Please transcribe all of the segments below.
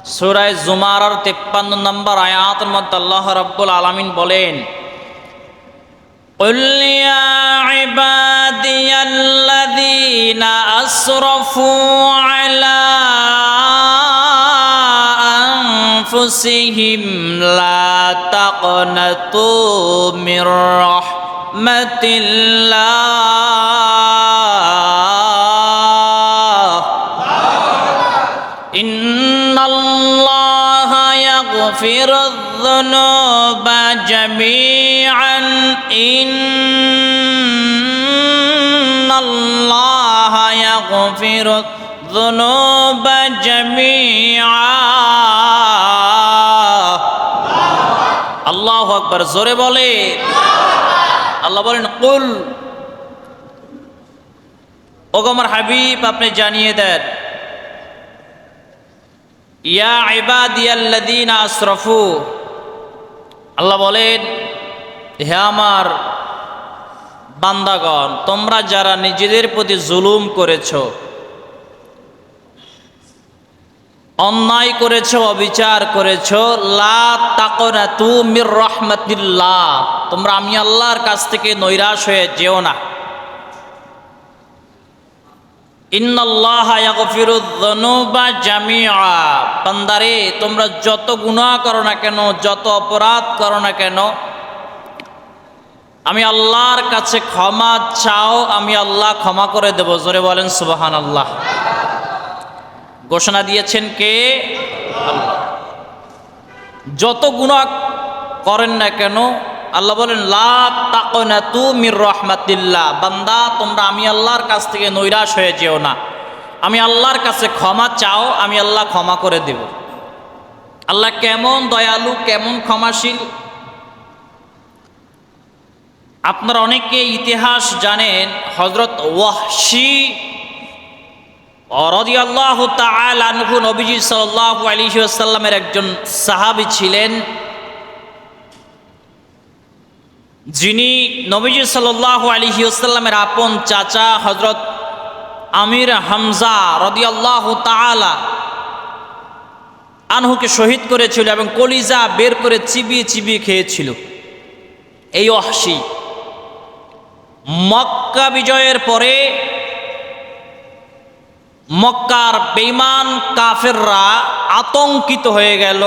সূরা জুমারার 53 নম্বর আয়াতের মধ্যে আল্লাহ রাব্বুল আলামিন বলেন, قل يا عبادي الذين أسرفوا على أنفسهم لا تقنطوا من رحمة الله إن الله يغفر الذنوب جميعا إن الله يغفر الذنوب جميعا আল্লাহু আকবার। জোরে বলে আল্লাহ বলেন, কুল, ওগো আমার হাবিব আপনি জানিয়ে দেন, ইয়া ইবাদিয়াল্লাযীনা আসরাফু, আল্লাহ বলেন হে আমার বান্দাগণ, তোমরা যারা নিজেদের প্রতি জুলুম করেছো, অন্যায় করেছো, অবিচার করেছো, লা তাকনাতু মির রাহমাতিল্লাহ, তোমরা আমি আল্লাহর কাছ থেকে নৈরাশ হয়ে যেও না। ইন্নাল্লাহা ইয়াগফিরুয যুনুবা জামিআ, বান্দারে তোমরা যত গুনাহ করো না কেন, যত অপরাধ করো না কেন, আমি আল্লাহর কাছে ক্ষমা চাও, আমি আল্লাহ ক্ষমা করে দেব। জোরে বলেন সুবহানাল্লাহ। ঘোষণা দিয়েছেন কে? আল্লাহ। যত গুনাহ করেন না কেন আল্লাহ বলেন লা তাকনাতু মির রাহমাতিল্লাহ, বান্দা তোমরা আমি আল্লাহর কাছ থেকে নৈরাশ হয়ে যেও না, আমি আল্লাহর কাছে ক্ষমা চাও, আমি আল্লাহ ক্ষমা করে দেব। আল্লাহ কেমন দয়ালু, কেমন ক্ষমাশীল। আপনারা অনেকে ইতিহাস জানেন, হযরত ওয়াহশী রাদিয়াল্লাহু তাআলা আনহু নবীজি সাল্লাল্লাহু আলাইহি ওয়াসাল্লামের একজন সাহাবী ছিলেন, যিনি নবীজি সাল্লাল্লাহু আলাইহি ওয়াসাল্লামের আপন চাচা হযরত আমির হামজা রাদিয়াল্লাহু তাআলা আনহুকে শহীদ করেছিল এবং কলিজা বের করে চিবিয়ে চিবিয়ে খেয়েছিল। এই ওয়াহশী মক্কা বিজয়ের পরে মক্কার বেঈমান কাফেররা আতঙ্কিত হয়ে গেল,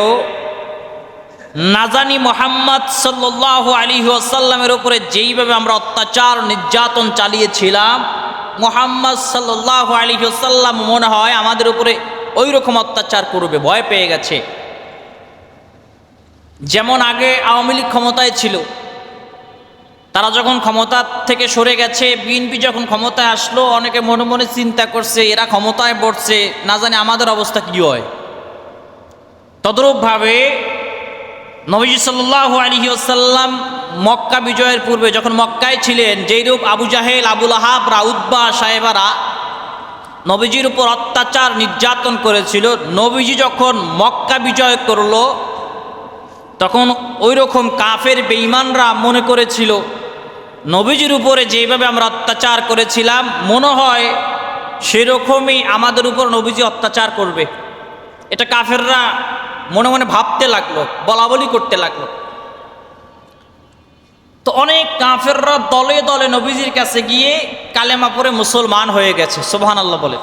না জানি মুহাম্মদ সাল্লাল্লাহু আলাইহি ওয়াসাল্লামের উপরে যেইভাবে আমরা অত্যাচার নির্যাতন চালিয়েছিলাম, মুহাম্মদ সাল্লাল্লাহু আলাইহি ওয়াসাল্লাম মনে হয় আমাদের উপরে ওই রকম অত্যাচার করবে, ভয় পেয়ে গেছে। যেমন আগে আওয়ামী লীগ ক্ষমতায় ছিল, তারা যখন ক্ষমতা থেকে সরে গেছে, বিএনপি যখন ক্ষমতায় আসলো, অনেকে মনে মনে চিন্তা করছে এরা ক্ষমতায় বসছে, না জানি আমাদের অবস্থা কি হয়। তদ্রূপভাবে নবীজি সাল্লাল্লাহু আলাইহি ওয়াসাল্লাম মক্কা বিজয়ের পূর্বে যখন মক্কায় ছিলেন, যেইরূপ আবু জাহেল, আবু লাহাব, উতবা সাহেবারা নবীজির উপর অত্যাচার নির্যাতন করেছিল, নবীজি যখন মক্কা বিজয় করলো তখন ওই রকম কাফের বেঈমানরা মনে করেছিল নবীজির উপরে যেভাবে আমরা অত্যাচার করেছিলাম, মনে হয় সেরকমই আমাদের উপর নবীজি অত্যাচার করবে। এটা কাফেররা মনে মনে ভাবতে লাগলো, বলাবলি করতে লাগলো। তো অনেক কাফেররা দলে দলে নবীজির কাছে গিয়ে কালেমা পড়ে মুসলমান হয়ে গেছে। সুবহানাল্লাহ বলে।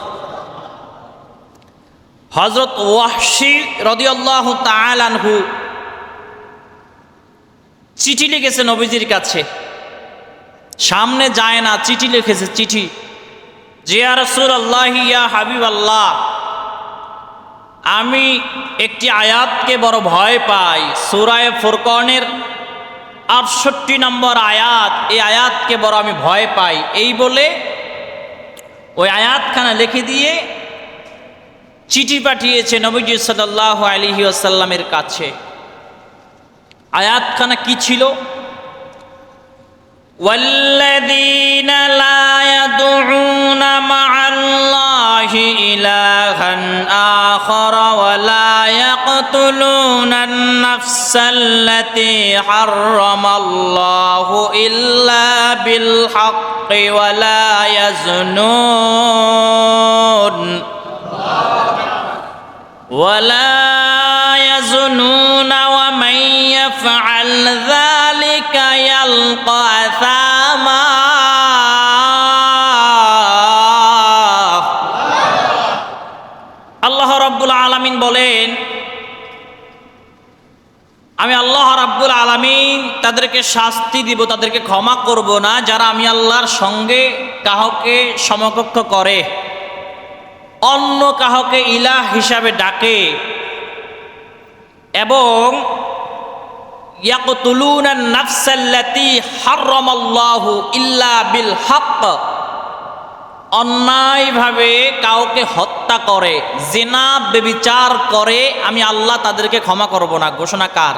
হযরত ওয়াহশী রাদিয়াল্লাহু তাআলা আনহু চিঠি লিখেছে নবীজির কাছে, সামনে যায় না, চিঠি লিখেছে, চিঠি, যে ইয়া রাসূলুল্লাহ, ইয়া হাবিবাল্লাহ, আমি একটি আয়াতকে বড় ভয় পাই, সূরা ফুরকানের ৬৮ নম্বর আয়াত, এই আয়াতকে বড় আমি ভয় পাই। এই বলে ওই আয়াতখানা লিখে দিয়ে চিঠি পাঠিয়েছে নবীজি সাল্লাল্লাহু আলাইহি ওয়াসাল্লামের কাছে। আয়াতখানা কি ছিল? والذين لا يدعون مع الله إلها آخر ولا يقتلون النفس التي حرم الله إلا بالحق ولا يزنون ওয়ালা ইয়াজুনুনা ওয়া মান ইয়াফআল যালিকা ইয়ালকা আসামা। আল্লাহ রাব্বুল আলামিন বলেন, আমি আল্লাহ রাব্বুল আলামিন তাদেরকে শাস্তি দিব, তাদেরকে ক্ষমা করব না যারা আমি আল্লাহর সঙ্গে কাউকে সমকক্ষ করে, অন্য কাউকে ইলাহ হিসাবে ডাকে, এবং ইয়াকতুলুনান নাফসাল্লাতী হারামাল্লাহু ইল্লা বিল হক, অন্যায়ভাবে কাউকে হত্যা করে, জিনা ব্যভিচার করে, আমি আল্লাহ তাদেরকে ক্ষমা করব না। ঘোষণা কার?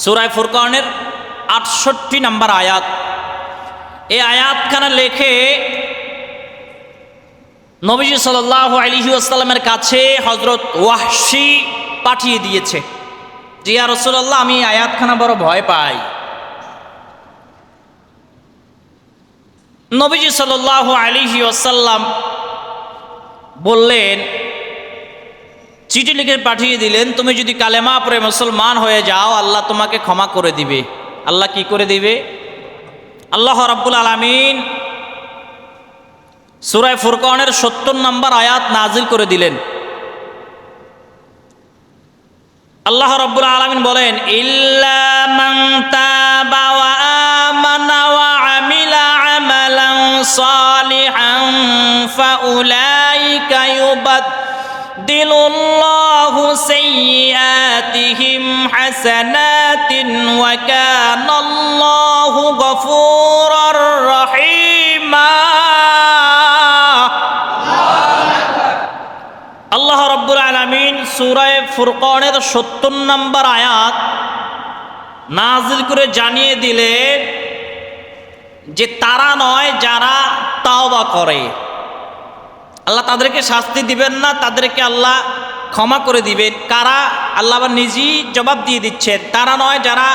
সূরা ফুরকানের ৬৮ নম্বর আয়াত। এই আয়াতখানা লেখে নবীজি সাল্লাল্লাহু আলাইহি ওয়াসাল্লামের কাছে হযরত ওয়াহশী পাঠিয়ে দিয়েছে যে, ইয়া রাসূলুল্লাহ, আমি আয়াতখানা বড় ভয় পাই। নবীজি সাল্লাল্লাহু আলাইহি ওয়াসাল্লাম বললেন, চিঠি লিখে পাঠিয়ে দিলেন, তুমি যদি কালেমা পড়ে মুসলমান হয়ে যাও আল্লাহ তোমাকে ক্ষমা করে দিবে। আল্লাহ কি করে দিবে? আল্লাহ রাব্বুল আলামিন সূরা ফুরকানের ৭০ নম্বর আয়াত নাজিল করে দিলেন। আল্লাহ রাব্বুল আলামিন বলেন, ইল্লা মান তাবা ওয়া আমানা ওয়া আমিলা আমালান সালিহান ফাউলাইকা ইউবাদদিলুল্লাহু সাইয়্যাতিহিম হাসানাতিন ওয়া কানাল্লাহু গফুরার রহিমা। আল্লাহ রাব্বুল আলামিন সূরা ফুরকানের ৭০ নম্বর আয়াত নাজিল করে জানিয়ে দিলেন যে তারা নয় যারা তাওবা করে, আল্লাহ তাদেরকে শাস্তি দিবেন না, তাদেরকে আল্লাহ ক্ষমা করে দিবেন। কারা? আল্লাহ আবার নিজেই জবাব দিয়ে দিচ্ছেন, তারা নয় যারা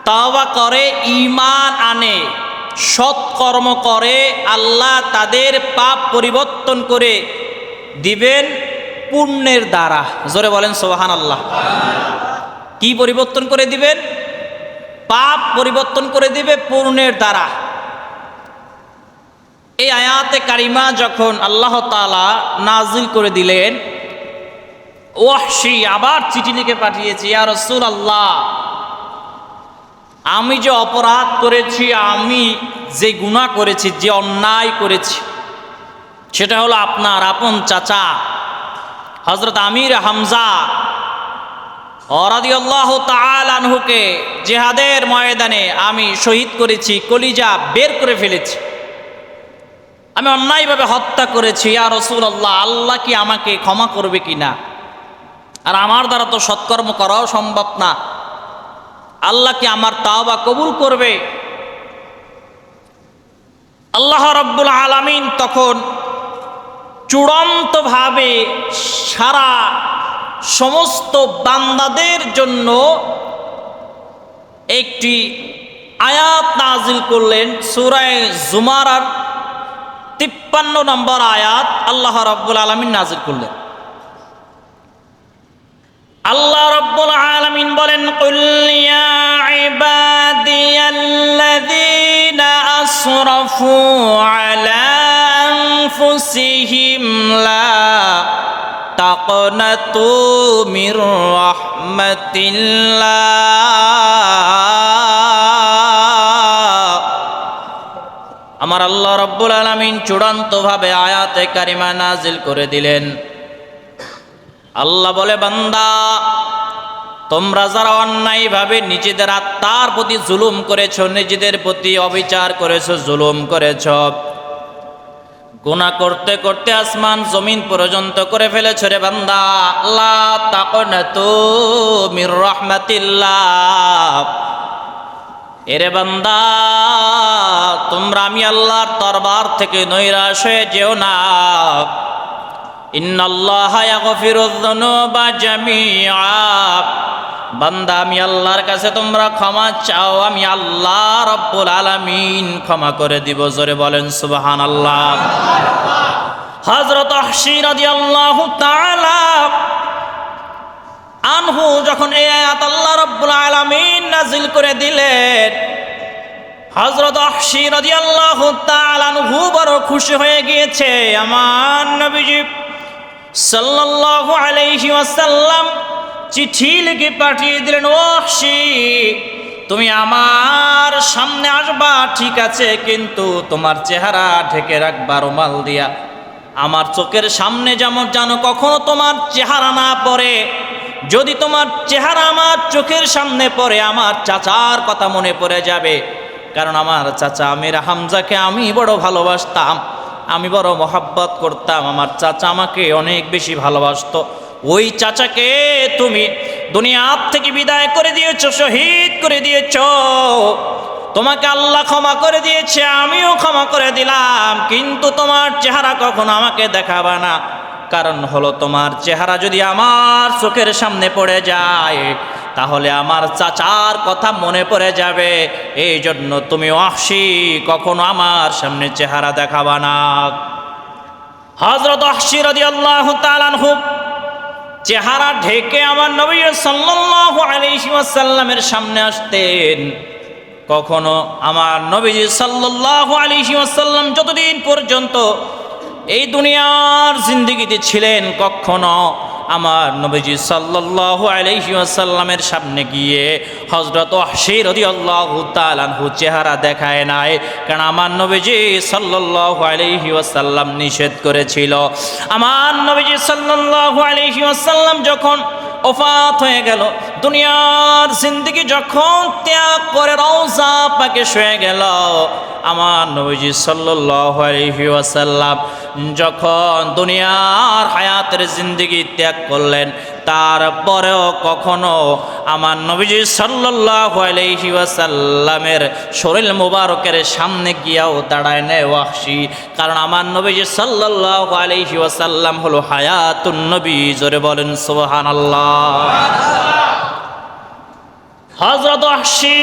তাওবা করে, ঈমান আনে, সৎকর্ম করে, আল্লাহ তাদের পাপ পরিবর্তন করে দিবেন পুণ্যের দ্বারা। জোরে বলেন সুবহানাল্লাহ। কি পরিবর্তন করে দিবেন? পাপ পরিবর্তন করে দিবে পুণ্যের দ্বারা। এই আয়াতে কারিমা যখন আল্লাহ তাআলা নাজিল করে দিলেন, ওয়াহশী আবার চিঠি লিখে পাঠিয়েছে, ইয়া রাসূলুল্লাহ, আমি যে অপরাধ করেছি, আমি যে গুনাহ করেছি, যে অন্যায় করেছি, সেটা হলো আপনার আপন চাচা হযরত আমির হামজা রাদিয়াল্লাহু তাআলা আনহুকে জিহাদের ময়দানে আমি শহীদ করেছি, কলিজা বের করে ফেলেছি, আমি অন্যায়ভাবে হত্যা করেছি। ইয়া রাসূলুল্লাহ, আল্লাহ কি আমাকে ক্ষমা করবে কিনা? আর আমার দ্বারা তো সৎকর্ম করাও সম্ভব না, আল্লাহ কি আমার তাওবা কবুল করবে? আল্লাহ রাব্বুল আলামিন তখন চূড়ান্তভাবে সারা সমস্ত বান্দাদের জন্য একটি আয়াত নাজিল করলেন। সূরা জুমারার ৫৩ নম্বর আয়াত আল্লাহ রাব্বুল আলামিন নাজিল করলেন। আল্লাহ রাব্বুল আলামিন বলেন, কুল ইয়া ইবাদিয়াল্লাযীনা আসরাফু আলা আনফুসিহিম লা তাকনাতু মির রাহমাতিল্লাহ। আমার আল্লাহ রাব্বুল আলামিন চূড়ান্তভাবে আয়াতে কারিমা নাজিল করে দিলেন। আল্লাহ বলে, বান্দা, তোমরা যারা অন্যায়ভাবে নিজেদের আত্মার প্রতি জুলুম করেছ, নিজেদের প্রতি অবিচার করেছ, জুলুম করেছ, গুনাহ করতে করতে আসমান জমিন পর্যন্ত করে ফেলেছ রে বান্দা, লা তাকনাতু মির রাহমাতিল্লাহ। এরে বান্দা, তোমরা আমি আল্লাহর দরবার থেকে নৈরাশ হয়ে যেও না। ইন্নাল্লাহা ইয়াগফিরুয যুনুবা জামিআ। বান্দা, আমি আল্লাহর কাছে তোমরা ক্ষমা চাও, আমি আল্লাহ রাব্বুল আলামিন ক্ষমা করে দিব। জোরে বলেন সুবহানাল্লাহ। হযরত ওয়াহশী রাদিয়াল্লাহু তাআলা আনহু যখন এই আয়াত আল্লাহ রাব্বুল আলামিন নাযিল করে দিলেন, হযরত ওয়াহশী রাদিয়াল্লাহু তাআলা আনহু বড় খুশি হয়ে গিয়েছে। আমার নবীজি সাল্লাল্লাহু আলাইহি ওয়াসাল্লাম চিঠি লিখে পাঠিয়ে দিলেন, ওয়াহশী তুমি আমার সামনে আসবা ঠিক আছে, কিন্তু তোমার চেহারা ঢেকে রাখবা রুমাল দিয়া। আমার চোখের সামনে যেমন জানো কখনো তোমার চেহারা না পড়ে। যদি তোমার চেহারা আমার চোখের সামনে পড়ে আমার চাচার কথা মনে পড়ে যাবে, কারণ আমার চাচা আমির হামজাকে আমি বড় ভালোবাসতাম, আমি বড় মহাব্বত করতাম, আমার চাচা আমাকে অনেক বেশি ভালোবাসতো। ওই চাচাকে তুমি দুনিয়ার থেকে বিদায় করে দিয়েছো, শহীদ করে দিয়েছো। তোমাকে আল্লাহ ক্ষমা করে দিয়েছে, আমিও ক্ষমা করে দিলাম, কিন্তু তোমার চেহারা কখনো আমাকে দেখাবা না। কারণ হলো তোমার চেহারা যদি আমার চোখের সামনে পড়ে যায় তাহলে আমার চাচার কথা মনে পড়ে যাবে। এই জন্য তুমি ওয়াহশী কখনো আমার সামনে চেহারা দেখাবা না। হযরত ওয়াহশী রাদিয়াল্লাহু তাআলা আনহু চেহারা ঢেকে আমার নবী সাল্লাল্লাহু আলাইহি ওয়াসাল্লামের সামনে আসতেন। কখনো আমার নবীজি সাল্লাল্লাহু আলাইহি ওয়াসাল্লাম যতদিন পর্যন্ত এই দুনিয়ার জিন্দেগিতে ছিলেন কখনো আমার নবীজি সাল্লাল্লাহু আলাইহি ওয়াসাল্লামের সামনে গিয়ে হযরত ওয়াহশী রাদিয়াল্লাহু তাআলা আনহু চেহারা দেখায় নাই, কারণ আমার নবীজি সাল্লাল্লাহু আলাইহি ওয়াসাল্লাম নিষেধ করেছিল। আমার নবীজি সাল্লাল্লাহু আলাইহি ওয়াসাল্লাম যখন ওফাত হয়ে গেল, দুনিয়ার জিন্দেগি যখন ত্যাগ করে রওজা পাকে শুয়ে গেল, আমার নবীজি সাল্লাল্লাহু আলাইহি ওয়াসাল্লাম যখন দুনিয়ার হায়াতের জিন্দেগি ত্যাগ করলেন, তারপরেও কখনো আমার নবীজি সাল্লাল্লাহু আলাইহি ওয়াসাল্লামের শরীর মুবারকের সামনে গিয়াও দাঁড়ায় নেয় ওয়াহশী, কারণ আমার নবীজি সাল্লাল্লাহু আলাইহি ওয়াসাল্লাম হলো হায়াতুন নবী। জোরে বলেন সুবহানাল্লাহ। হযরত ওয়াহশী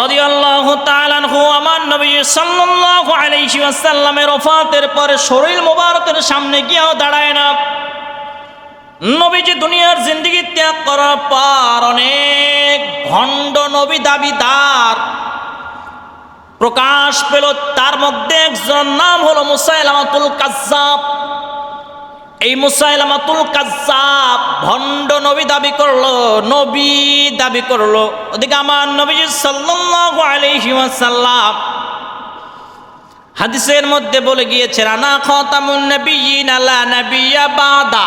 রাদিয়াল্লাহু তাআলা আনহু আমার নবী সাল্লাল্লাহু আলাইহি ওয়াসাল্লামের ওফাতের পরে শরীর মুবারকের সামনে গিয়েও দাঁড়ায় না। নবীজি দুনিয়ার জিন্দেগি ত্যাগ করার পর অনেক ভণ্ড নবী দাবিদার প্রকাশ পেল। তার মধ্যে একজন নাম হলো মুসাইলামাতুল কাজ্জাব। এই মুসাইলামাতুল কাজ্জাব ভণ্ড নবী দাবি করলো, নবী দাবি করলো। ওদিকে আমার নবীজি সাল্লাল্লাহু আলাইহি ওয়াসাল্লাম হাদিসের মধ্যে বলে গিয়েছেন, আনা খাতামুন নবিয়্যিন লা নাবিয়্যা বাদা,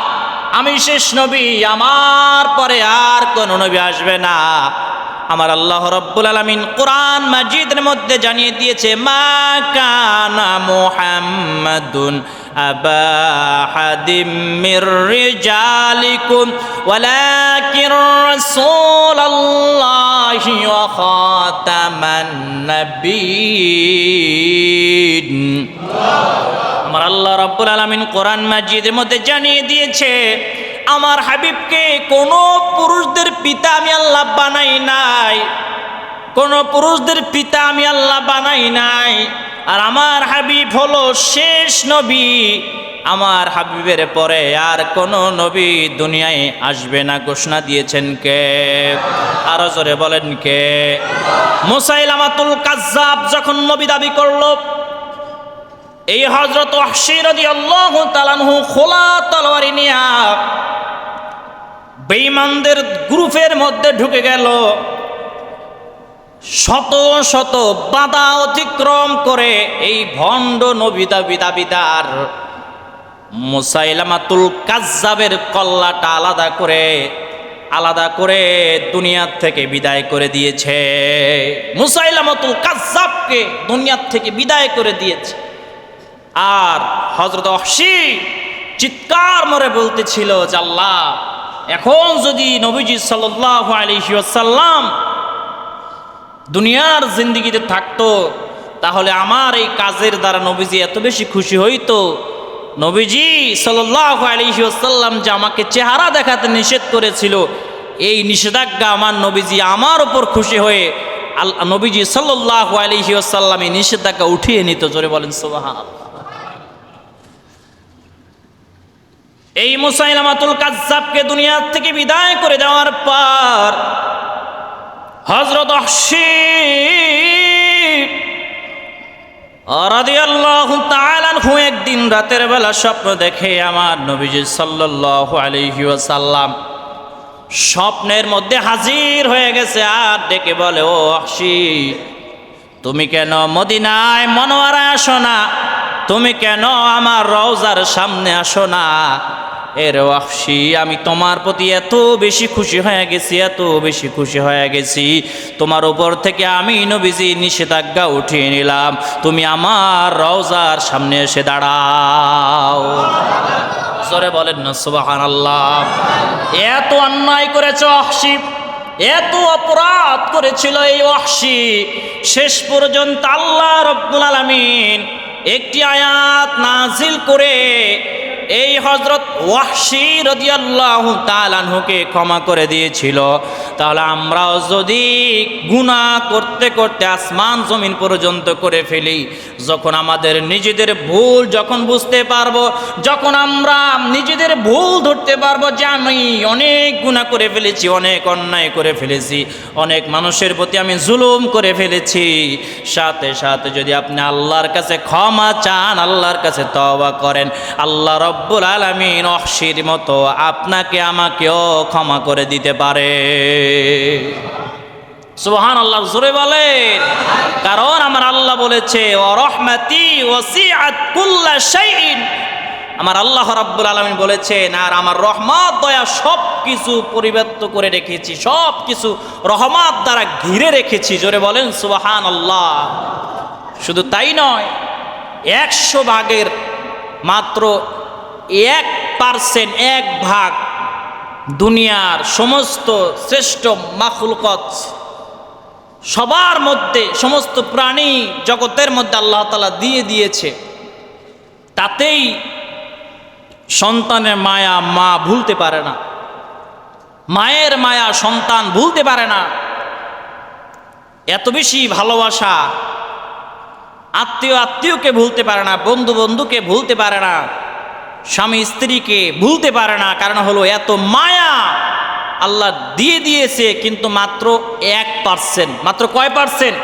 আমি শেষ নবী, আমার পরে আর কোন নবী আসবে না। আমার আল্লাহ রাব্বুল আলামিন কোরআন মাজিদের মধ্যে জানিয়ে দিয়েছে, মা কানা মুহাম্মাদুন আবা হাদিম মির রিজালিকুম ওয়ালাকিন রাসূলুল্লাহি ওয়া খাতামান নাবিয়্যিন। আমার আল্লাহ রাব্বুল আলামিন কোরআন মাজিদের মধ্যে জানিয়ে দিয়েছে, আমার হাবিবকে কোন পুরুষদের পিতা আমি আল্লাহ বানাই নাই, কোন পুরুষদের পিতা আমি আল্লাহ বানাই নাই। আর আমার হাবিব হলো শেষ নবী, আমার হাবিবের পরে আর কোন নবী দুনিয়ায় আসবে না ঘোষণা দিয়েছেন কে? আরো জোরে বলেন কে? মুসাইলামাতুল কাজ্জাব যখন নবী দাবি করলো, এই হযরত ওয়াহশী রাদিয়াল্লাহু তাআলা আনহু খোলা তলোয়ার নিয়ে বেঈমানদের গ্রুপের মধ্যে ঢুকে গেল। শত শত বাধা অতিক্রম করে এই ভণ্ড নবী দাবিদার মুসাইলামাতুল কাজ্জাবের কল্লাটা আলাদা করে দুনিয়ার থেকে বিদায় করে দিয়েছে। মুসাইলামাতুল কাজ্জাবকে দুনিয়ার থেকে বিদায় করে দিয়েছে। আর হযরত ওয়াহশী চিৎকার মরে বলতেছিল যে, আল্লাহ, এখন যদি নবীজি সাল্লাল্লাহু আলাইহি ওয়াসাল্লাম দুনিয়ার জিন্দেগিতে থাকতো তাহলে আমার এই কাজের দ্বারা নবীজি এত বেশি খুশি হইতো। নবীজি সাল্লাল্লাহু আলাইহি ওয়াসাল্লাম যে আমাকে চেহারা দেখাতে নিষেধ করেছিল, এই নিষেধাজ্ঞা আমার নবীজি আমার উপর খুশি হয়ে নবীজি সাল্লাল্লাহু আলাইহি ওয়াসাল্লাম এই নিষেধাজ্ঞা উঠিয়ে নিত। জোরে বলেন সুবহানাল্লাহ। এই মুসাইলামাতুল কাজ্জাবকে দুনিয়া থেকে বিদায় করে দেওয়ার পর হযরত ওয়াহশী রাদিয়াল্লাহু তাআলা আনহু একদিন রাতের বেলা স্বপ্ন দেখে আমার নবীজি সাল্লাল্লাহু আলাইহি ওয়াসাল্লাম স্বপ্নের মধ্যে হাজির হয়ে গেছে। আর ডেকে বলে, ও ওয়াহশী, তুমি কেন মদিনায় মনোয়ারায় আসো না? তুমি কেন আমার রওজার সামনে আসো না? এর ওয়াহশী, আমি তোমার প্রতি এত বেশি খুশি হয়ে গেছি, এত বেশি খুশি হয়ে গেছি, তোমার উপর থেকে আমি নবীজি নিষেধাজ্ঞা উঠিয়ে নিলাম, তুমি আমার রওজার সামনে এসে দাঁড়াও। জোরে বলেন না সুবহানাল্লাহ। এত অন্যায় করেছে ওয়াহশী, এত অপরাধ করেছিল এই ওয়াহশী, শেষ পর্যন্ত আল্লাহ রাব্বুল আলামিন একটি আয়াত নাজিল করে এই হযরত ওয়াহশী রাদিয়াল্লাহু তাআলা আনহুকে ক্ষমা করে দিয়েছিল। তাহলে আমরাও যদি গুনাহ করতে করতে আসমান জমিন পর্যন্ত করে ফেলি, যখন আমাদের নিজেদের ভুল যখন বুঝতে পারবো, যখন আমরা নিজেদের ভুল ধরতে পারবো যে আমি অনেক গুনাহ করে ফেলেছি, অনেক অন্যায় করে ফেলেছি, অনেক মানুষের প্রতি আমি জুলুম করে ফেলেছি, সাথে সাথে যদি আপনি আল্লাহর কাছে ক্ষমা চান, আল্লাহর কাছে তওবা করেন, আল্লাহ রব্বুল আলামিন ওয়াহশীর মতো আপনাকে আমাকেও ক্ষমা করে দিতে পারে। সুবহানাল্লাহ, জোরে বলেন। কারণ আমার আল্লাহ বলেছে, ওয়া রাহমাতি ওয়াসিআত কুল্লা শাইইন, আমার আল্লাহ রাব্বুল আলামিন বলেছেন, আর আমার রহমত দয়া সব কিছু পরিব্যাপ্ত করে রেখেছি, সব কিছু রহমত দ্বারা ঘিরে রেখেছি। জোরে বলেন সুবহানাল্লাহ। শুধু তাই নয়, 100 ভাগের মাত্র 1%, 1 ভাগ দুনিয়ার সমস্ত শ্রেষ্ঠ মাখলুকাত সবার মধ্যে, সমস্ত প্রাণী জগতের মধ্যে আল্লাহ তাআলা দিয়ে দিয়েছে। তাতেই সন্তানের মায়া মা ভুলতে পারে না, মায়ের মায়া সন্তান ভুলতে পারে না। এত বেশি ভালোবাসা, আত্মীয় আত্মীয়কে ভুলতে পারে না, বন্ধু বন্ধুকে ভুলতে পারে না, স্বামী স্ত্রীকে ভুলতে পারে না। কারণ হলো এত মায়া আল্লাহ দিয়ে দিয়েছে, কিন্তু মাত্র 1%, মাত্র কয় পার্সেন্ট?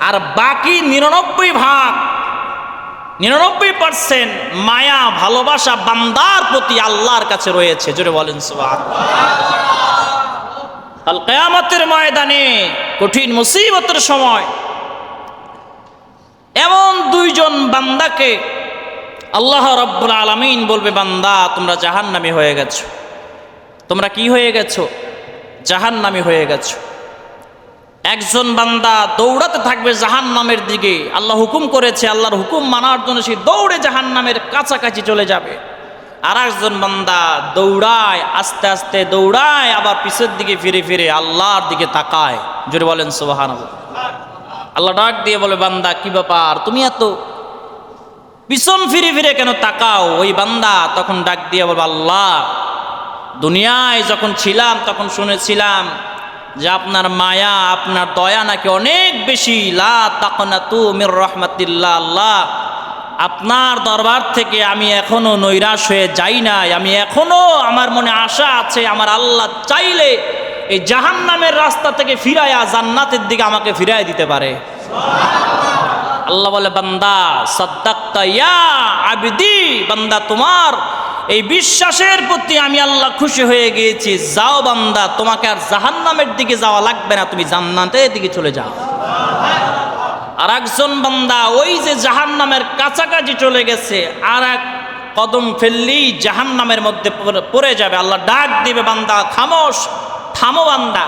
আর বাকি 99% মায়া ভালোবাসা বান্দার প্রতি আল্লাহর কাছে রয়েছে। জোরে বলেন সুবহানাল্লাহ। কাল কিয়ামতের ময়দানে কঠিন মুসিবতের সময় এমন 2 জন বান্দাকে আল্লাহ রাব্বুল আলামিন বলবে, বান্দা তোমরা জাহান্নামী হয়ে গেছো। তোমরা কি হয়ে গেছো? জাহান্নামী হয়ে গেছো। একজন বান্দা দৌড়াতে থাকবে জাহান্নামের দিকে, আল্লাহ হুকুম করেছে, আল্লাহর হুকুম মানার জন্য সে দৌড়ে জাহান্নামের কাছাকাছি চলে যাবে। আর একজন বান্দা দৌড়ায়, আস্তে আস্তে দৌড়ায়, আবার পিছের দিকে ফিরে ফিরে আল্লাহর দিকে তাকায়। জোরে বলেন সুবহানাল্লাহ। আল্লাহ ডাক দিয়ে বলে, বান্দা কি ব্যাপার, তুমি এত পিছন ফিরে ফিরে কেন তাকাও? ওই বান্দা তখন ডাক দিয়ে বলবে, আল্লাহ দুনিয়ায় যখন ছিলাম তখন শুনেছিলাম যে আপনার মায়া, আপনার দয়া নাকি অনেক বেশি। লা তাকনাতু মির রাহমাতিল্লাহ, আল্লাহ আপনার দরবার থেকে আমি এখনো নৈরাশ হয়ে যাই নাই, আমি এখনো আমার মনে আশা আছে, আমার আল্লাহ চাইলে এই জাহান্নামের রাস্তা থেকে ফিরায়া জান্নাতের দিকে আমাকে ফিরাই দিতে পারে। আল্লাহ বলে, বান্দা সাদ্দাক্তা ইয়া আবদি, বান্দা তোমার এই বিশ্বাসের প্রতি আমি আল্লাহ খুশি হয়ে গিয়েছি। যাও বান্দা, তোমাকে আর জাহান্নামের দিকে যাওয়া লাগবে না, তুমি জান্নাতের দিকে চলে যাও। আর একজন বান্দা ওই যে জাহান্নামের কাছাকাছি চলে গেছে, আর এক কদম ফেললেই জাহান্নামের মধ্যে পড়ে যাবে। আল্লাহ ডাক দিবে, বান্দা খামোশ, থামো বান্দা,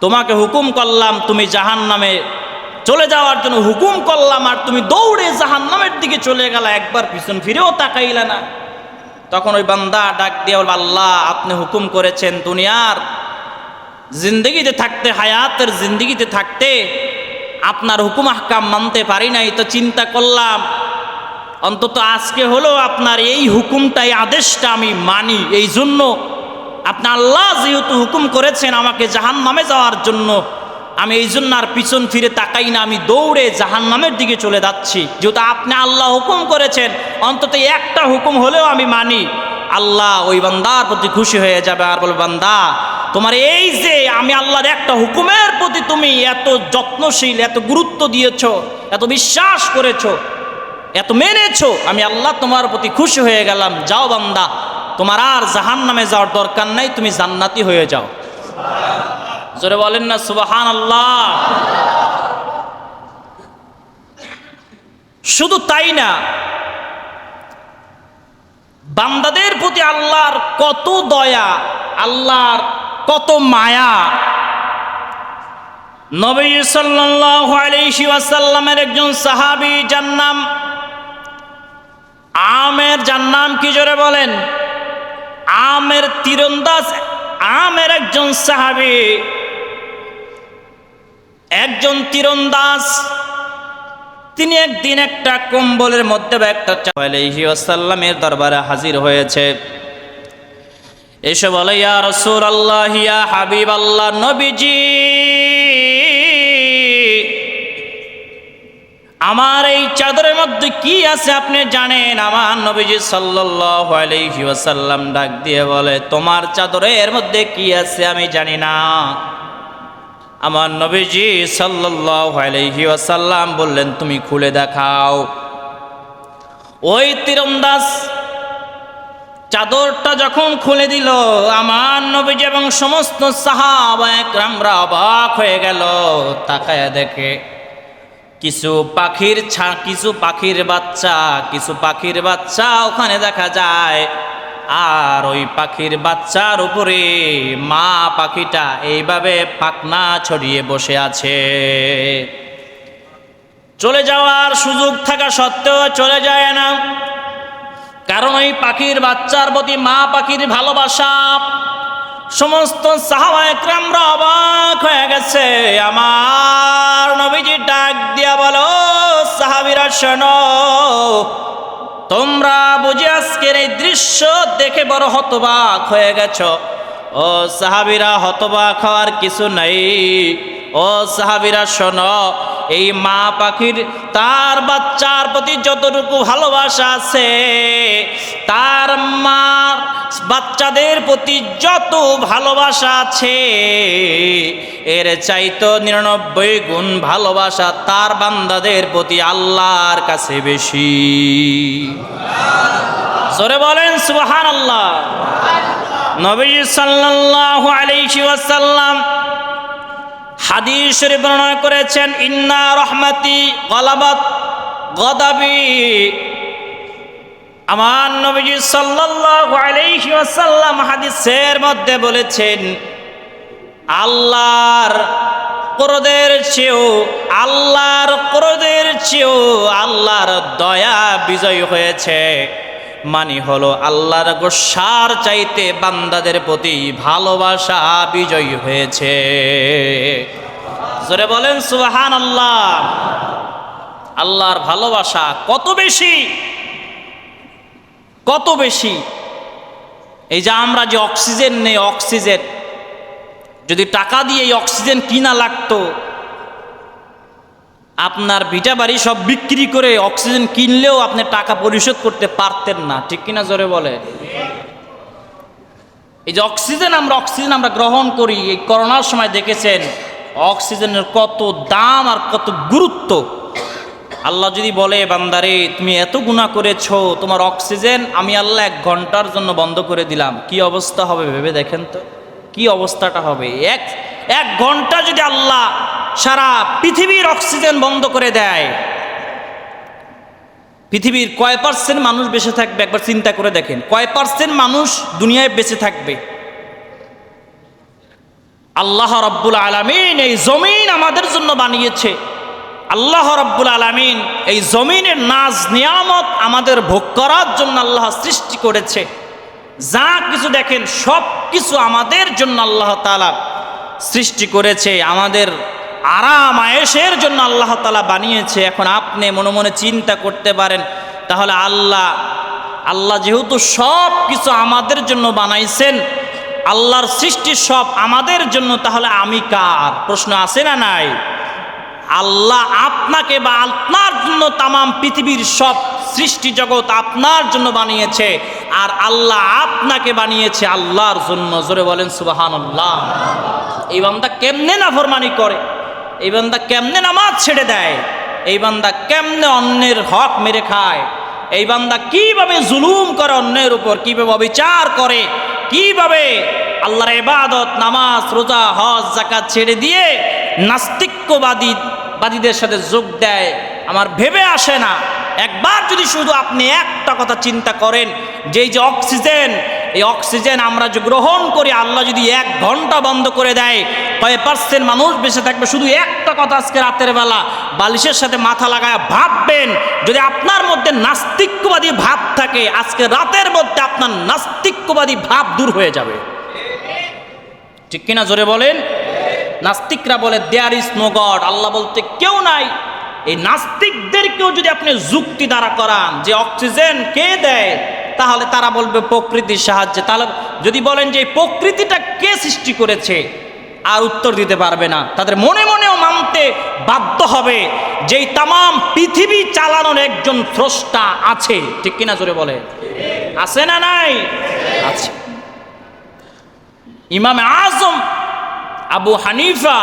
তোমাকে হুকুম করলাম তুমি জাহান্নামে চলে যাওয়ার জন্য হুকুম করলাম, আর তুমি দৌড়ে জাহান্নামের দিকে চলে গেলা, একবার পিছন ফিরেও তাকাইলা না। তখন ওই বান্দা ডাক দিয়ে বলবে, আল্লাহ আপনি হুকুম করেছেন দুনিয়ার জিন্দগিতে থাকতে, হায়াতের জিন্দগিতে থাকতে আপনার হুকুম আহকাম মানতে পারি নাই, তো চিন্তা করলাম অন্তত আজকে হলো আপনার এই হুকুমটাই, আদেশটা আমি মানি। এই জন্য আপনি আল্লাহ যেহেতু হুকুম করেছেন আমাকে জাহান্নামে যাওয়ার জন্য, আমি এই জন্য আর পিছন ফিরে তাকাই না, আমি দৌড়ে জাহান্নামের দিকে চলে যাচ্ছি। যেহেতু আপনি আল্লাহ হুকুম করেছেন, অন্তত একটা হুকুম হলেও আমি মানি। আল্লাহ ওই বান্দার প্রতি খুশি হয়ে যাবে আর বলবে, বান্দা তোমার এই যে আমি আল্লাহর একটা হুকুমের প্রতি তুমি এত যত্নশীল, এত গুরুত্ব দিয়েছো, এত বিশ্বাস করেছো, এত মেনেছো, আমি আল্লাহ তোমার প্রতি খুশি হয়ে গেলাম। যাও বান্দা, তোমার আর জাহান্নামে যাওয়ার দরকার নাই, তুমি জান্নাতি হয়ে যাও। জোরে বলেন না সুবহানাল্লাহ। শুধু তাই না, বান্দাদের প্রতি আল্লাহর কত দয়া, আল্লাহর কত মায়া। নবী সাল্লাল্লাহু আলাইহি ওয়াসাল্লামের একজন সাহাবী, যার নাম আমের, যার নাম কি জোরে বলেন? আমের তীরন্দাজ, আমের একজন সাহাবী, একজন তীরন্দাজ। তিনি একদিন একটা কম্বলের মধ্যে বা একটা আলাইহি ওয়াসাল্লামের দরবারে হাজির হয়েছে। এসে বলে, ইয়া রাসূলুল্লাহ, ইয়া হাবিবাল্লাহ, নবীজি আমার এই চাদরের মধ্যে কি আছে আপনি জানেন? আমার নবীজি সাল্লাল্লাহু আলাইহি ওয়াসাল্লাম ডাক দিয়ে বলে, তোমার চাদরের মধ্যে কি আছে আমি জানি না। আমার নবীজি সাল্লাল্লাহু আলাইহি ওয়াসাল্লাম বললেন, তুমি খুলে দেখাও। ওই তীরন্দাজ চাদরটা যখন খুলে দিল, আমার নবীজি এবং সমস্ত সাহাবায়ে কেরামরা অবাক হয়ে গেল। তাকায়া দেখে কিছু পাখির বাচ্চা ওখানে দেখা যায়। আর ওই পাখির বাচ্চার উপরে মা পাখিটা এইভাবে পাখনা ছড়িয়ে বসে আছে। চলে যাওয়ার সুযোগ থাকা সত্ত্বেও চলে যায় না, কারণ ওই পাখির বাচ্চার প্রতি মা পাখির ভালোবাসা। সমস্ত সাহাবায়ে কেরামরা অবাক হয়ে গেছে। আমার নবীজি ডাক দিয়া বলো, সাহাবীরা শোনো, তোমরা বুঝি আজকের এই দৃশ্য দেখে বড় হতবাক হয়ে গেছো। ও সাহাবীরা, হতবাক হওয়ার কিছু নাই। ও সাহাবীরা শোনো, এই মা পাখির তার বাচ্চার প্রতি যতটুকু ভালোবাসা আছে, তার মার বাচ্চাদের প্রতি যত ভালোবাসা আছে, এর চাইতো 99 গুণ ভালোবাসা তার বান্দাদের প্রতি আল্লাহর কাছে বেশি। জোরে বলেন সুবহানাল্লাহ। নবী সাল্লাল্লাহু আলাইহি ওয়াসাল্লাম হাদিস শরীফ বর্ণনা করেছেন, ইন্না রহমাতি গলাবাত গদাবি। আমার নবীজি সাল্লাল্লাহু আলাইহি ওয়াসাল্লাম হাদিসের মধ্যে বলেছেন, আল্লাহর ক্রোধের চেয়েও আল্লাহর দয়া বিজয় হয়েছে। মানে হলো আল্লাহর গোসার চাইতে বান্দাদের প্রতি ভালোবাসা বিজয়ী হয়েছে। জোরে বলেন সুবহানাল্লাহ। আল্লাহর ভালোবাসা কত বেশি, কত বেশি। এই যে আমরা যে অক্সিজেন নেই, অক্সিজেন যদি টাকা দিয়ে এই অক্সিজেন কিনা লাগতো, আপনার ভিটা বাড়ি সব বিক্রি করে অক্সিজেন কিনলেও আপনি টাকা পরিশোধ করতে পারতেন না, ঠিক কিনা জোরে বলে? এই যে অক্সিজেন আমরা গ্রহণ করি, এই করোনার সময় দেখেছেন অক্সিজেনের কত দাম আর কত গুরুত্ব। আল্লাহ যদি বলে, বান্দারে তুমি এত গুনাহ করেছো, তোমার অক্সিজেন আমি আল্লাহ 1 ঘন্টার জন্য বন্ধ করে দিলাম, কি অবস্থা হবে ভেবে দেখেন তো, কি অবস্থাটা হবে। এক ঘন্টা যদি আল্লাহ সারা পৃথিবীর অক্সিজেন বন্ধ করে দেয়, পৃথিবীর কয় % মানুষ বেঁচে থাকবে? একবার চিন্তা করে দেখেন, কয় % মানুষ দুনিয়ায় বেঁচে থাকবে? আল্লাহ রাব্বুল আলামিন এই জমিন আমাদের জন্য বানিয়েছে। আল্লাহ রাব্বুল আলামিন এই জমিনের নাজ নিয়ামত আমাদের ভোগ করার জন্য আল্লাহ সৃষ্টি করেছে। যা কিছু দেখেন সব কিছু আমাদের জন্য আল্লাহ তাআলা সৃষ্টি করেছে, আমাদের আরাম আয়েশের জন্য আল্লাহ তাআলা বানিয়েছে। এখন আপনি মনে মনে চিন্তা করতে পারেন, তাহলে আল্লাহ যেহেতু সব কিছু আমাদের জন্য বানাইছেন, আল্লাহর সৃষ্টি সব আমাদের জন্য, তাহলে আমি কার? প্রশ্ন আছে না নাই? আল্লাহ আপনাকে বা আপনার জন্য তামাম পৃথিবীর সব সৃষ্টি জগৎ আপনার জন্য বানিয়েছে, আর আল্লাহ আপনাকে বানিয়েছে আল্লাহর জন্য। জোরে বলেন সুবহানাল্লাহ। এই বান্দা কেমনে নাফরমানি করে, এই বান্দা কেমনে নামাজ ছেড়ে দেয়, এই বান্দা কেমনে অন্যের হক মেরে খায়, এই বান্দা কিভাবে জুলুম করে অন্যের উপর, কিভাবে অবিচার করে, কিভাবে আল্লাহর ইবাদত নামাজ রোজা হজ যাকাত ছেড়ে দিয়ে নাস্তিক্যবাদীদের সাথে যোগ দেয়, আমার ভেবে আসে না। একবার যদি শুধু আপনি একটা কথা চিন্তা করেন, যে এই যে অক্সিজেন, এই অক্সিজেন আমরা যে গ্রহণ করি, আল্লাহ যদি 1 ঘন্টা বন্ধ করে দেয়, কয় % মানুষ বেঁচে থাকবে? শুধু একটা কথা আজকে রাতের বেলা বালিশের সাথে মাথা লাগায় ভাববেন, যদি আপনার মধ্যে নাস্তিক্যবাদী ভাব থাকে, আজকে রাতের মধ্যে আপনার নাস্তিক্যবাদী ভাব দূর হয়ে যাবে। ঠিক কিনা? জোরে বলেন। নাস্তিকরা বলে দেয়ার ইজ নো গড, আল্লাহ বলতে কেউ নাই। এই নাস্তিকদেরকেও যদি আপনি যুক্তি দ্বারা করান যে অক্সিজেন কে দেয়, তাহলে তারা বলবে প্রকৃতির সাহায্যে। তাহলে যদি বলেন যে এই প্রকৃতিটা কে সৃষ্টি করেছে, আর উত্তর দিতে পারবে না। তাদের মনে মনেও মানতে বাধ্য হবে যে এই তামাম পৃথিবী চালানোর একজন স্রষ্টা আছে। ঠিক কিনা? জোরে বলে। আছে না নাই? আছে। ইমাম আজম আবু হানিফা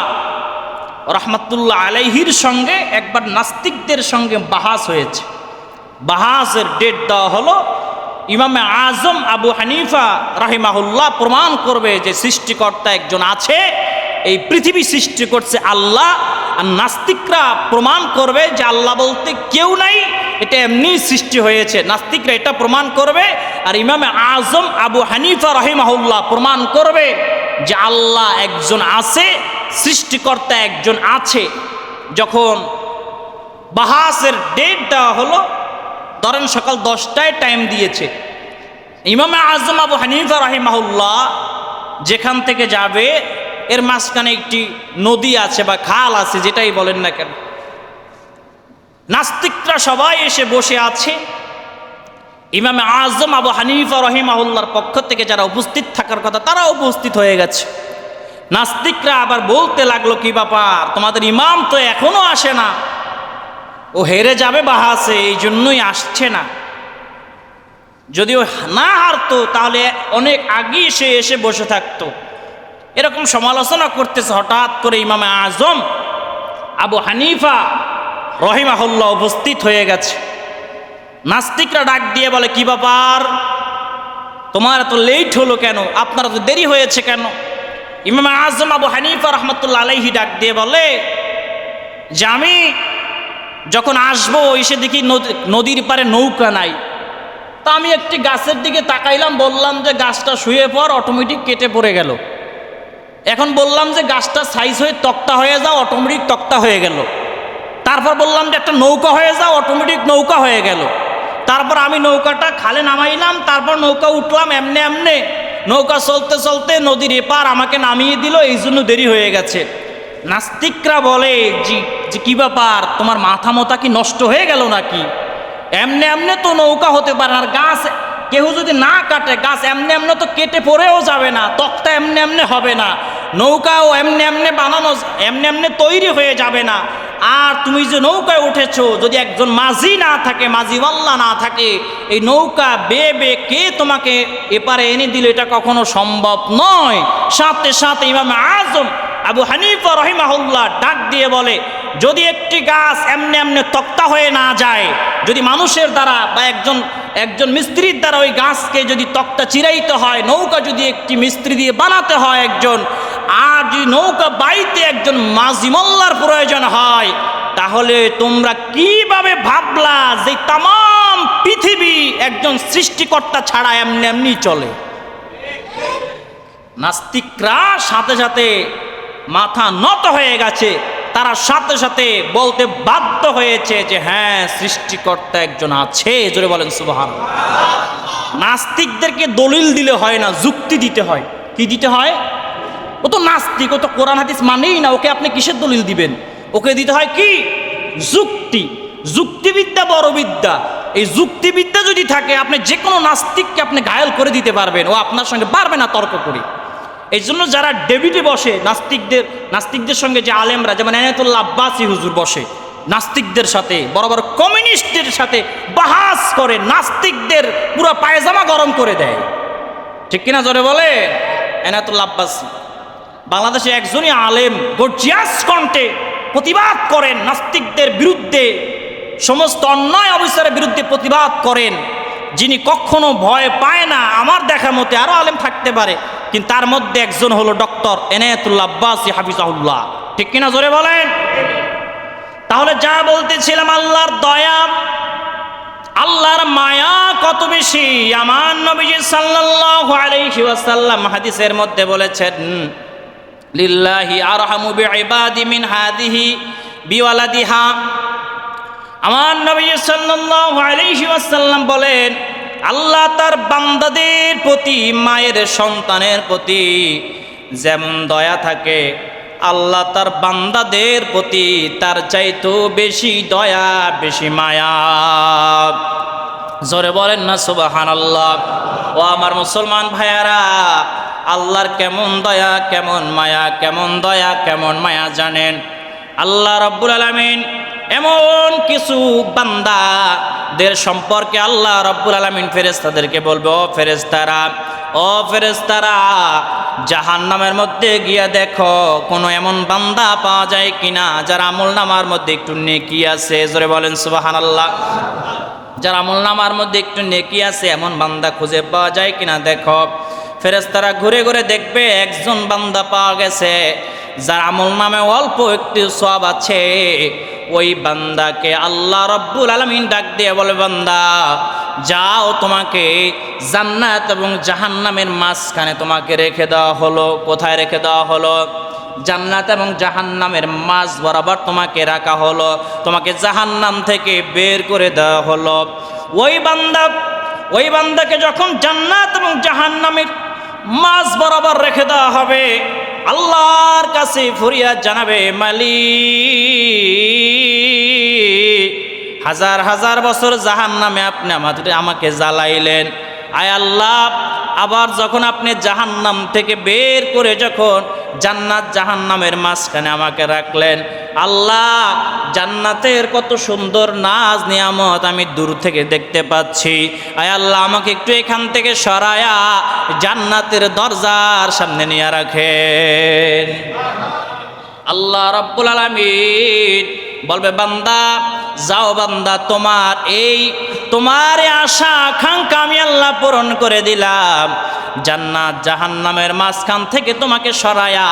রহমাতুল্লাহ আলাইহির সঙ্গে একবার নাস্তিকদের সঙ্গে বাহাস হয়েছে। বাহাসের ডেট দেওয়া হলো, ইমাম আজম আবু হানিফা রাহিমাহুল্লাহ প্রমাণ করবে যে সৃষ্টিকর্তা একজন আছে, এই পৃথিবী সৃষ্টি করছে আল্লাহ। আর নাস্তিকরা প্রমাণ করবে যে আল্লাহ বলতে কেউ নাই, এটা এমনি সৃষ্টি হয়েছে। নাস্তিকরা এটা প্রমাণ করবে, আর ইমাম আজম আবু হানিফা রাহিমাহুল্লাহ প্রমাণ করবে যে আল্লাহ একজন আছে, সৃষ্টিকর্তা একজন আছে। যখন বাহাসের ডেট দেওয়া হলো, ধরেন সকাল 10টায় টাইম দিয়েছে, ইমাম আজম আবু হানিফা রাহিমাহুল্লাহ যেখান থেকে যাবে এর মাঝখানে একটি নদী আছে বা খাল আছে, যেটাই বলেন না কেন। নাস্তিকরা সবাই এসে বসে আছে। ইমাম আজম আবু হানিফা রাহিমাহুল্লাহর পক্ষ থেকে যারা উপস্থিত থাকার কথা তারা উপস্থিত হয়ে গেছে। নাস্তিকরা আবার বলতে লাগলো, কি ব্যাপার, তোমাদের ইমাম তো এখনো আসে না, ও হেরে যাবে বাহাসে, এই জন্যই আসছে না। যদিও না হারতো তাহলে অনেক আগেই সে এসে বসে থাকতো। এরকম সমালোচনা করতেছে। হঠাৎ করে ইমাম আজম আবু হানিফা রহিমাহুল্লাহ উপস্থিত হয়ে গেছে। নাস্তিকরা ডাক দিয়ে বলে, কি ব্যাপার, তোমার এত লেট হলো কেন, আপনার তো দেরি হয়েছে কেন? ইমাম আজম আবু হানিফা রহমতুল্লাহ আলাইহি ডাক দিয়ে বলে যে আমি যখন আসবো এসে দেখি নদীর পারে নৌকা নাই। তা আমি একটি গাছের দিকে তাকাইলাম, বললাম যে গাছটা শুয়ে পর, অটোমেটিক কেটে পড়ে গেল। এখন বললাম যে গাছটা সাইজ হয়ে তক্তা হয়ে যাও, অটোমেটিক তক্তা হয়ে গেল। তারপর বললাম যে একটা নৌকা হয়ে যাও, অটোমেটিক নৌকা হয়ে গেল। তারপর আমি নৌকাটা খালে নামাইলাম, তারপর নৌকা উঠলাম, এমনে এমনে নৌকা চলতে চলতে নদীর এপার আমাকে নামিয়ে দিল, এই জন্য দেরি হয়ে গেছে। নাস্তিকরা বলে যে কি ব্যাপার, তোমার মাথা মতা কি নষ্ট হয়ে গেল নাকি? এমনে এমনে তো নৌকা হতে পারে না। আর গাছ কেউ যদি না কাটে, গাছ এমনে এমনে তো কেটে পড়েও যাবে না, তক্তা এমনে এমনে হবে না, নৌকাও এমনে এমনে বানানো এমনে এমনে তৈরি হয়ে যাবে না। আর তুমি যে নৌকায় উঠেছো, যদি একজন মাঝি না থাকে, মাঝিওয়াল্লা না থাকে, এই নৌকা বেয়ে বেয়ে কে তোমাকে এপারে এনে দিল, এটা কখনো সম্ভব নয়। সাথে সাথে ইমাম আজম আবু হানিফা রহিমাহুল্লাহ ডাক দিয়ে বলে, যদি একটি গাছ এমনে এমনে তক্তা হয়ে না যায়, যদি মানুষের দ্বারা বা একজন মিস্ত্রির দ্বারা ওই গাছকে যদি তক্তা চিরাইতে হয়, নৌকা যদি একটি মিস্ত্রি দিয়ে বানাতে হয় একজন, আর যদি নৌকা বাইতে একজন মাঝি মোল্লার প্রয়োজন হয়, তাহলে তোমরা কিভাবে ভাবলা যে তামাম পৃথিবী একজন সৃষ্টিকর্তা ছাড়া এমনি এমনি চলে? নাস্তিকরা সাথে সাথে মাথা নত হয়ে গেছে। তারা সাথে সাথে বলতে বাধ্য হয়েছে যে হ্যাঁ, সৃষ্টিকর্তা একজন আছে। জোরে বলেন সুবহানাল্লাহ। নাস্তিকদেরকে দলিল দিলে হয় না, যুক্তি দিতে হয়। কি দিতে হয়? ও তো নাস্তিক, ও তো কোরআন হাদিস মানেই না, ওকে আপনি কিসের দলিল দিবেন? ওকে দিতে হয় কি? যুক্তি। যুক্তিবিদ্যা বড় বিদ্যা। এই যুক্তিবিদ্যা যদি থাকে, আপনি যে কোনো নাস্তিককে আপনি ঘায়েল করে দিতে পারবেন, ও আপনার সঙ্গে পারবে না তর্ক করে। এই জন্য যারা ডেবিটে বসে নাস্তিকদের সঙ্গে যে আলেমরা, যেমন এনায়েতুল্লাহ আব্বাসী হুজুর বসে নাস্তিকদের সাথে, বড় বড় কমিউনিস্টদের সাথে বাহাস করে, নাস্তিকদের পুরো পায়জামা গরম করে দেয়। ঠিক কিনা জোরে বলে? এনায়েতুল্লাহ আব্বাসী বাংলাদেশে একজনই আলেম গর্জিয়াস কণ্ঠে প্রতিবাদ করেন নাস্তিকদের বিরুদ্ধে, সমস্ত অন্যায় অবিচারের বিরুদ্ধে প্রতিবাদ করেন, যিনি কখনো ভয় পায় না। আমার দেখা মতে আরো আলেম থাকতে পারে, কিন্তু তার মধ্যে একজন হলো ডক্টর এনায়েতুল্লাহ আব্বাসী হাফিজাহুল্লাহ। ঠিক কিনা জোরে বলেন? তাহলে যা বলতেছিলাম, আল্লাহর দয়া, আল্লাহর মায়া কত বেশি। আমার নবীজি সাল্লাল্লাহু আলাইহি ওয়াসাল্লাম হাদিসের মধ্যে বলেছেন, লিল্লাহি আরহামু বিইবাদি মিন হাদিহি বিওয়ালাদিহা। আমার নবীজি সাল্লাল্লাহু আলাইহি ওয়াসাল্লাম বলেন, আল্লাহ তার বান্দাদের প্রতি, মায়ের সন্তানের প্রতি যেমন দয়া থাকে, আল্লাহ তার বান্দাদের প্রতি তার চাইতেও বেশি দয়া, বেশি মায়া। জোরে বলেন না সুবহানাল্লাহ। ও আমার মুসলমান ভাইয়ারা, আল্লাহর কেমন দয়া, কেমন মায়া, কেমন দয়া, কেমন মায়া জানেন? আল্লাহ রাব্বুল আলামিন এমন কিছু বান্দাদের সম্পর্কে আল্লাহ রাব্বুল আলামিন ফেরেশতাদেরকে বলবে, ও ফেরেশতারা, ও ফেরেশতারা, জাহান্নামের মধ্যে গিয়া দেখো কোনো এমন বান্দা পাওয়া যায় কিনা যার আমলনামার মধ্যে একটু নেকি আছে। জোরে বলেন সুবহানাল্লাহ। যার আমলনামার মধ্যে একটু নেকি আছে, এমন বান্দা খুঁজে পাওয়া যায় কিনা দেখো। ফেরেশতারা ঘুরে ঘুরে দেখবে, একজন বান্দা পাওয়া গেছে যার আমলনামে অল্প একটু সওয়াব আছে। ওই বান্দাকে আল্লাহ রাব্বুল আলামিন ডাক দিয়ে বলে, বান্দা যাও, তোমাকে জান্নাত এবং জাহান্নামের মাঝখানে তোমাকে রেখে দেওয়া হলো। কোথায় রেখে দেওয়া হলো? জান্নাত এবং জাহান্নামের মাঝ বরাবর তোমাকে রাখা হলো, তোমাকে জাহান্নাম থেকে বের করে দেওয়া হলো। ওই বান্দাকে যখন জান্নাত এবং জাহান্নামের মাঝ বরাবর রেখে দেওয়া হবে, আল্লাহর কাছে ফরিয়াদ জানাবে, মালিক, হাজার হাজার বছর জাহান্নামে আপনি আমাকে জ্বালাইলেন, আয় আল্লাহ, আবার যখন আপনি জাহান্নাম থেকে বের করে যখন জান্নাত জাহান্নামের মাঝখানে আমাকে রাখলেন, আল্লাহ, জান্নাতের কত সুন্দর নাজ নিয়ামত আমি দূর থেকে দেখতে পাচ্ছি। আয় আল্লাহ, আমাকে একটু এখান থেকে সরায়া জান্নাতের দরজার সামনে নিয়ে রাখেন। আল্লাহ রাব্বুল আলামিন বলবে, বান্দা যাও, বান্দা, তোমার আশা আকাঙ্ক্ষা আমি আল্লাহ পূরণ করে দিলাম। জান্নাত জাহান্নামের মাঝখান থেকে তোমাকে সরায়া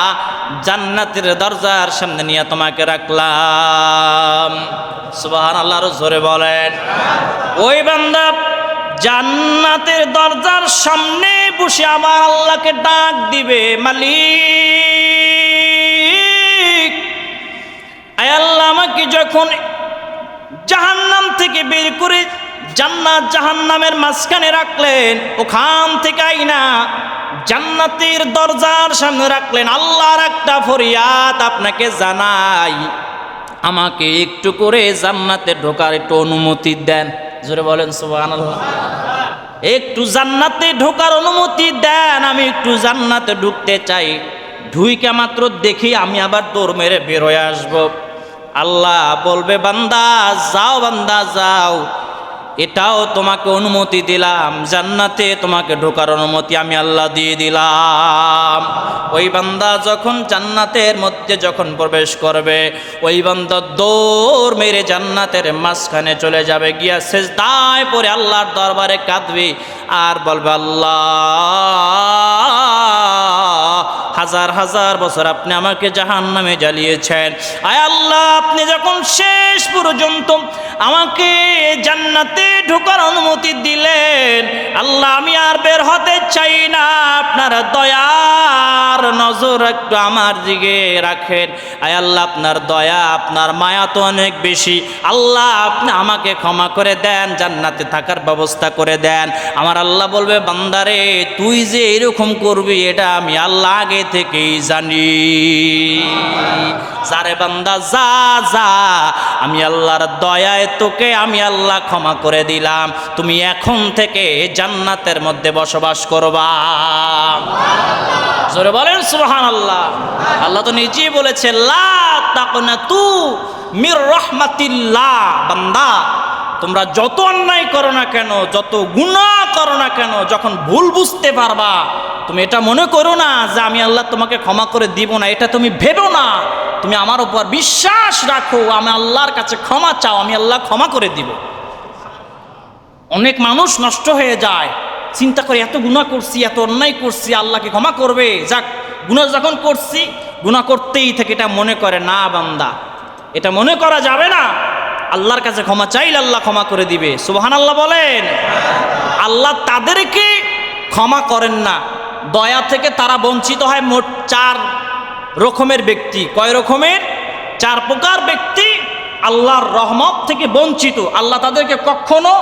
জান্নাতের দরজার সামনে নিয়ে তোমাকে রাখলাম। সুবহানাল্লাহ, আরো জোরে বলেন। ওই বান্দা জান্নাতের দরজার সামনে বসে আমার আল্লাহকে ডাক দিবে, মালিক, আয় আল্লাহ, আমাকে যখন জাহান্নাম থেকে বের করে জান্নাত জাহান্নামের মাঝখানে রাখলেন, ওখান থেকে আইনা জান্নাতের দরজার সামনে রাখলেন, আল্লাহর একটা ফরিয়াদ আপনাকে জানাই, আমাকে একটু করে জান্নাতে ঢোকার একটু অনুমতি দেন। জোরে বলেন সুবহানাল্লাহ। একটু জান্নাতে ঢোকার অনুমতি দেন, আমি একটু জান্নাতে ঢুকতে চাই। ঢুইকে মাত্র দেখি আমি আবার দৌড় মেরে বের হয়ে আসবো। আল্লাহ বলবে, বান্দা যাও, বান্দা যাও, এটাও তোমাকে অনুমতি দিলাম, জান্নাতে তোমাকে ঢোকার অনুমতি আমি আল্লাহ দিয়ে দিলাম। ওই বান্দা যখন জান্নাতের মধ্যে যখন প্রবেশ করবে, ওই বান্দা দৌড় মেরে জান্নাতের মাঝখানে চলে যাবে, গিয়া সিজদায় পড়ে আল্লাহর দরবারে কাঁদবে আর বলবে, আল্লাহ, হাজার হাজার বছর আপনি আমাকে জাহান্নামে জ্বালিয়েছেন, আয় আল্লাহ, আপনি যখন শেষ পর্যন্ত আমাকে জান্নাতে ঢোকার অনুমতি দিলেন, আল্লাহ, আমি আর বের হতে চাই না, আপনার দয়ার নজর একটু আমার দিকে রাখেন। আয় আল্লাহ, আপনার দয়া, আপনার মায়া তো অনেক বেশি, আল্লাহ, আপনি আমাকে ক্ষমা করে দেন, জান্নাতে থাকার ব্যবস্থা করে দেন। আমার আল্লাহ বলবে, বান্দারে, তুই যে এরকম করবি এটা আমি আল্লাহ আগে থেকেই জানি। যারে বান্দা যা যা, আমি আল্লাহর দয়ায় তোকে আমি আল্লাহ ক্ষমা করে দিলাম, তুমি এখন থেকে জান্নাতের মধ্যে বসবাস করবা। জোরে বলেন সুবহানাল্লাহ। আল্লাহ তো নিজেই বলেছে লা তাকনাতু মির রাহমাতিল্লাহ, বান্দা তোমরা যত অন্যায় করো না কেন, যত গুনাহ করো না কেন, যখন ভুল বুঝতে পারবা তুমি এটা মনে করো না যে আমি আল্লাহ তোমাকে ক্ষমা করে দিব না, এটা তুমি ভেবো না। তুমি আমার উপর বিশ্বাস রাখো, আমি আল্লাহর কাছে ক্ষমা চাও, আমি আল্লাহ ক্ষমা করে দিব। অনেক মানুষ নষ্ট হয়ে যায়, চিন্তা করে এত গুনাহ করছি, এত অন্যায় করছি, আল্লাহকে ক্ষমা করবে, যাক গুনাহ যখন করছি গুনাহ করতেই থাকে, এটা মনে করে না বান্দা, এটা মনে করা যাবে না। আল্লাহর কাছে ক্ষমা চাইলে আল্লাহ ক্ষমা করে দিবে। সুবহানাল্লাহ বলেন। আল্লাহ তাদেরকে ক্ষমা করেন না, দয়া থেকে তারা বঞ্চিত হয় মোট 4 রকমের ব্যক্তি। কয় রকমের? 4 প্রকার ব্যক্তি আল্লাহর রহমত থেকে বঞ্চিত। আল্লাহ তাদেরকে কখনো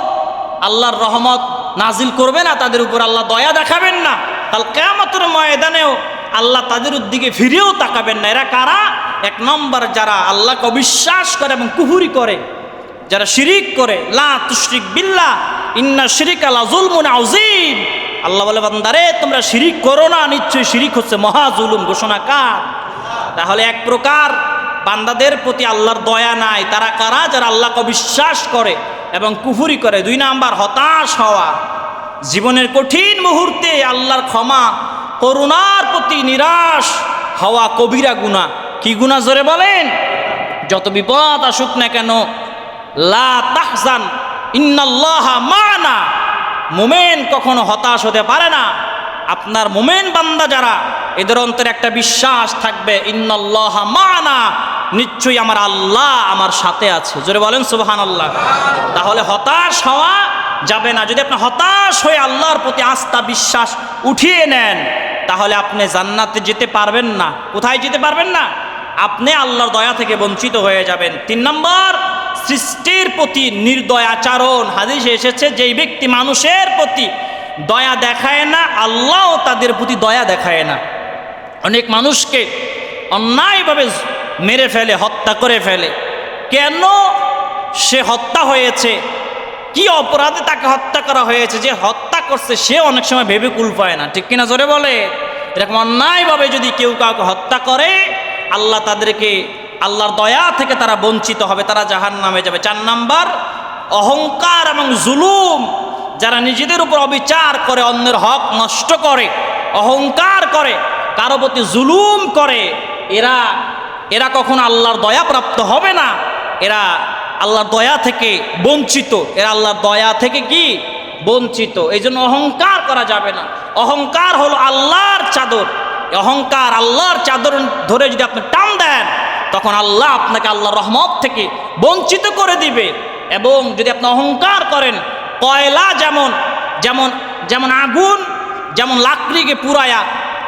আল্লাহর রহমত নাজিল করবে না, তাদের উপর আল্লাহ দয়া দেখাবেন না। কাল কিয়ামতের ময়দানেও আল্লাহ তাদের দিকে ফিরেও তাকাবেন না। এরা কারা? 1 নম্বর যারা আল্লাহকে অবিশ্বাস করে এবং কুফরি করে, যারা শিরিক করে। লা তুশরিক বিল্লাহ ইন্না শিরিকা লাযুলমুন আযীম। আল্লাহ বলে বান্দারে তোমরা শিরিক করো না, নিশ্চয়ই শিরিক হচ্ছে মহা জুলুম। ঘোষণা কার? তাহলে এক প্রকার বান্দাদের প্রতি আল্লাহর দয়া নাই। তারা কারা? যারা আল্লাহকে অবিশ্বাস করে এবং কুফরি করে। 2 নাম্বার হতাশ হওয়া, জীবনের কঠিন মুহূর্তে আল্লাহর ক্ষমা করুণার প্রতি নিরাশ হওয়া কবিরা গুনাহ। কি গুনাহ জোরে বলেন? যত বিপদ আসুক না কেন, লা তাহজান ইন্নাল্লাহা মা'না। মুমিন কখনো হতাশ হতে পারে না। আপনার মুমিন বান্দা যারা, এদের অন্তরে একটা বিশ্বাস থাকবে, ইন্নাল্লাহা মা'না, নিশ্চয়ই আমার আল্লাহ আমার সাথে আছে। জোরে বলেন সুবহানাল্লাহ। তাহলে হতাশ হওয়া যাবে না। যদি আপনি হতাশ হয়ে আল্লাহর প্রতি আস্থা বিশ্বাস উঠিয়ে নেন, তাহলে আপনি জান্নাতে যেতে পারবেন না। কোথায় যেতে পারবেন না? আপনি আল্লাহর দয়া থেকে বঞ্চিত হয়ে যাবেন। 3 নম্বর, সৃষ্টির প্রতি নির্দয় আচরণ। হাদিসে এসেছে যেই ব্যক্তি মানুষের প্রতি দয়া দেখায় না, আল্লাহও তাদের প্রতি দয়া দেখায় না। অনেক মানুষকে অন্যায়ভাবে মেরে ফেলে, হত্যা করে ফেলে। কেন সে হত্যা হয়েছে, কি অপরাধে তাকে হত্যা করা হয়েছে, যে হত্যা করছে সে অনেক সময় ভেবে কুল পায় না। ঠিক কিনা জোরে বলে? এরকম অন্যায়ভাবে যদি কেউ কাউকে হত্যা করে, আল্লাহ তাদেরকে আল্লাহর দয়া থেকে তারা বঞ্চিত হবে, তারা জাহান্নামে যাবে। 4 নাম্বার, অহংকার এবং জুলুম। যারা নিজেদের উপর অবিচার করে, অন্যের হক নষ্ট করে, অহংকার করে, কারো প্রতি জুলুম করে, এরা কখনো আল্লাহর দয়া প্রাপ্ত হবে না। এরা আল্লাহর দয়া থেকে বঞ্চিত। এরা আল্লাহর দয়া থেকে কি? বঞ্চিত। এই জন্য অহংকার করা যাবে না। অহংকার হলো আল্লাহর চাদর। অহংকার আল্লাহর চাদর ধরে যদি আপনি টান দেন, তখন আল্লাহ আপনাকে আল্লাহর রহমত থেকে বঞ্চিত করে দিবে। এবং যদি আপনি অহংকার করেন, কয়লা যেমন আগুন যেমন লাকড়িকে পুরায়া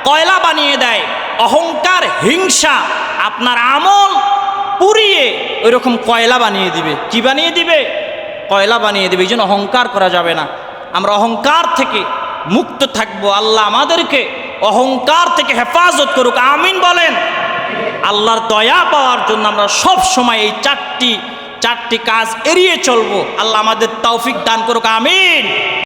কয়লা বানিয়ে দেয়, অহংকার হিংসা আপনার আমল পুড়িয়ে ওই রকম কয়লা বানিয়ে দিবে। কি বানিয়ে দিবে? কয়লা বানিয়ে দিবে। এই জন্য অহংকার করা যাবে না। আমরা অহংকার থেকে মুক্ত থাকবো। আল্লাহ আমাদেরকে অহংকার থেকে হেফাজত করুক, আমিন বলেন। আল্লাহর দয়া পাওয়ার জন্য আমরা সব সময় এই চারটি কাজ এড়িয়ে চলবো। আল্লাহ আমাদের তৌফিক দান করুক, আমিন।